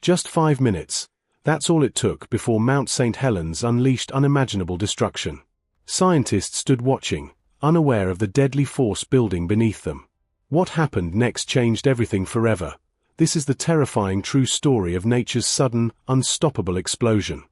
Just 5 minutes. That's all it took before Mount St. Helens unleashed unimaginable destruction. Scientists stood watching, unaware of the deadly force building beneath them. What happened next changed everything forever. This is the terrifying true story of nature's sudden, unstoppable explosion.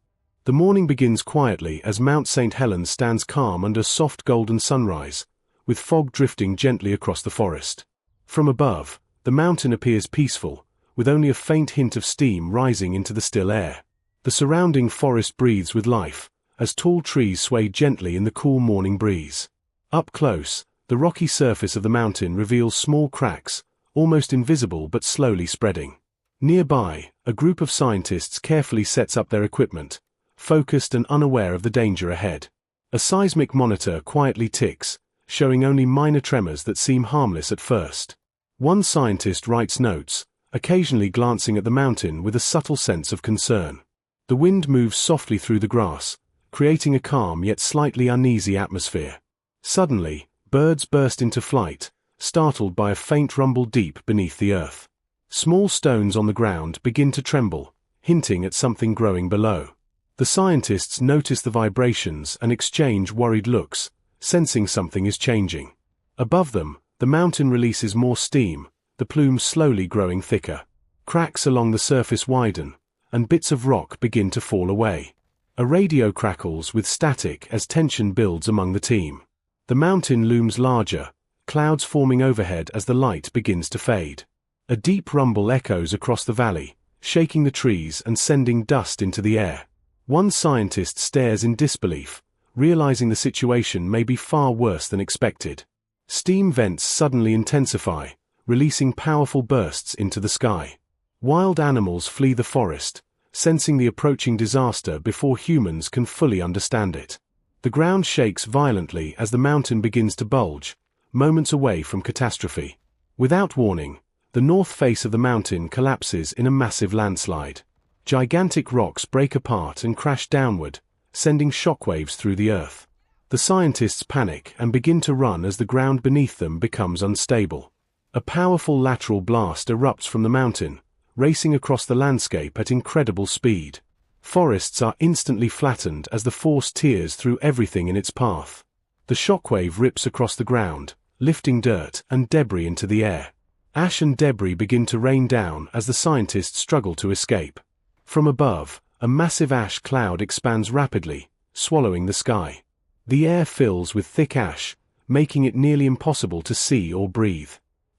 The morning begins quietly as Mount St. Helens stands calm under a soft golden sunrise, with fog drifting gently across the forest. From above, the mountain appears peaceful, with only a faint hint of steam rising into the still air. The surrounding forest breathes with life, as tall trees sway gently in the cool morning breeze. Up close, the rocky surface of the mountain reveals small cracks, almost invisible but slowly spreading. Nearby, a group of scientists carefully sets up their equipment, focused and unaware of the danger ahead. A seismic monitor quietly ticks, showing only minor tremors that seem harmless at first. One scientist writes notes, occasionally glancing at the mountain with a subtle sense of concern. The wind moves softly through the grass, creating a calm yet slightly uneasy atmosphere. Suddenly, birds burst into flight, startled by a faint rumble deep beneath the earth. Small stones on the ground begin to tremble, hinting at something growing below. The scientists notice the vibrations and exchange worried looks, sensing something is changing. Above them, the mountain releases more steam, the plumes slowly growing thicker. Cracks along the surface widen, and bits of rock begin to fall away. A radio crackles with static as tension builds among the team. The mountain looms larger, clouds forming overhead as the light begins to fade. A deep rumble echoes across the valley, shaking the trees and sending dust into the air. One scientist stares in disbelief, realizing the situation may be far worse than expected. Steam vents suddenly intensify, releasing powerful bursts into the sky. Wild animals flee the forest, sensing the approaching disaster before humans can fully understand it. The ground shakes violently as the mountain begins to bulge, moments away from catastrophe. Without warning, the north face of the mountain collapses in a massive landslide. Gigantic rocks break apart and crash downward, sending shockwaves through the earth. The scientists panic and begin to run as the ground beneath them becomes unstable. A powerful lateral blast erupts from the mountain, racing across the landscape at incredible speed. Forests are instantly flattened as the force tears through everything in its path. The shockwave rips across the ground, lifting dirt and debris into the air. Ash and debris begin to rain down as the scientists struggle to escape. From above, a massive ash cloud expands rapidly, swallowing the sky. The air fills with thick ash, making it nearly impossible to see or breathe.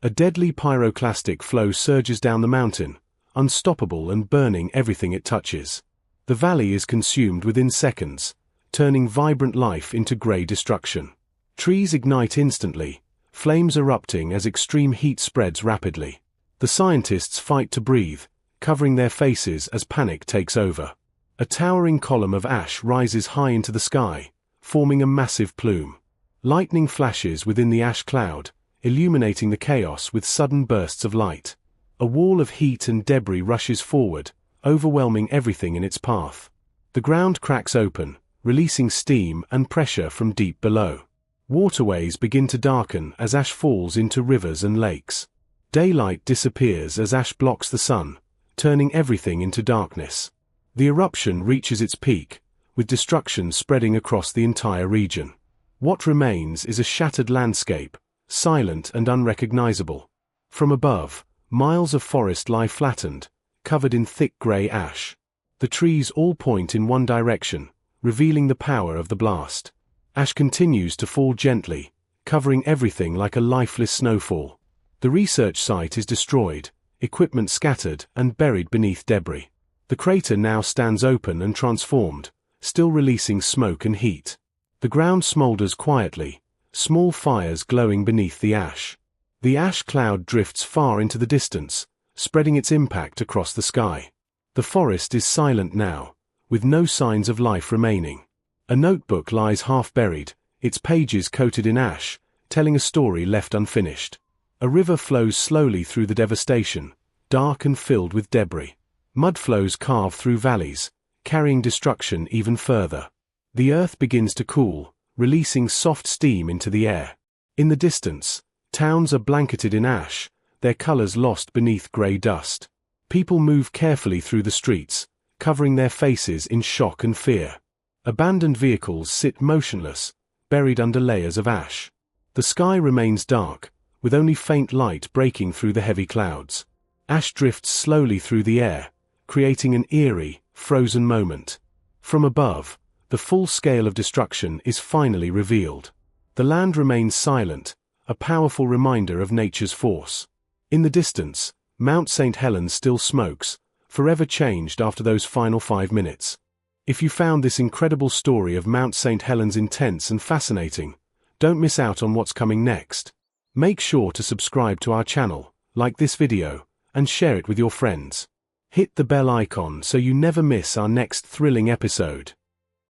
A deadly pyroclastic flow surges down the mountain, unstoppable and burning everything it touches. The valley is consumed within seconds, turning vibrant life into grey destruction. Trees ignite instantly, flames erupting as extreme heat spreads rapidly. The scientists fight to breathe, covering their faces as panic takes over. A towering column of ash rises high into the sky, forming a massive plume. Lightning flashes within the ash cloud, illuminating the chaos with sudden bursts of light. A wall of heat and debris rushes forward, overwhelming everything in its path. The ground cracks open, releasing steam and pressure from deep below. Waterways begin to darken as ash falls into rivers and lakes. Daylight disappears as ash blocks the sun, turning everything into darkness. The eruption reaches its peak, with destruction spreading across the entire region. What remains is a shattered landscape, silent and unrecognizable. From above, miles of forest lie flattened, covered in thick grey ash. The trees all point in one direction, revealing the power of the blast. Ash continues to fall gently, covering everything like a lifeless snowfall. The research site is destroyed, equipment scattered and buried beneath debris. The crater now stands open and transformed, still releasing smoke and heat. The ground smolders quietly, small fires glowing beneath the ash. The ash cloud drifts far into the distance, spreading its impact across the sky. The forest is silent now, with no signs of life remaining. A notebook lies half buried, its pages coated in ash, telling a story left unfinished. A river flows slowly through the devastation, dark and filled with debris. Mud flows carve through valleys, carrying destruction even further. The earth begins to cool, releasing soft steam into the air. In the distance, towns are blanketed in ash, their colors lost beneath grey dust. People move carefully through the streets, covering their faces in shock and fear. Abandoned vehicles sit motionless, buried under layers of ash. The sky remains dark, with only faint light breaking through the heavy clouds. Ash drifts slowly through the air, creating an eerie, frozen moment. From above, the full scale of destruction is finally revealed. The land remains silent, a powerful reminder of nature's force. In the distance, Mount St. Helens still smokes, forever changed after those final 5 minutes. If you found this incredible story of Mount St. Helens intense and fascinating, don't miss out on what's coming next. Make sure to subscribe to our channel, like this video, and share it with your friends. Hit the bell icon so you never miss our next thrilling episode.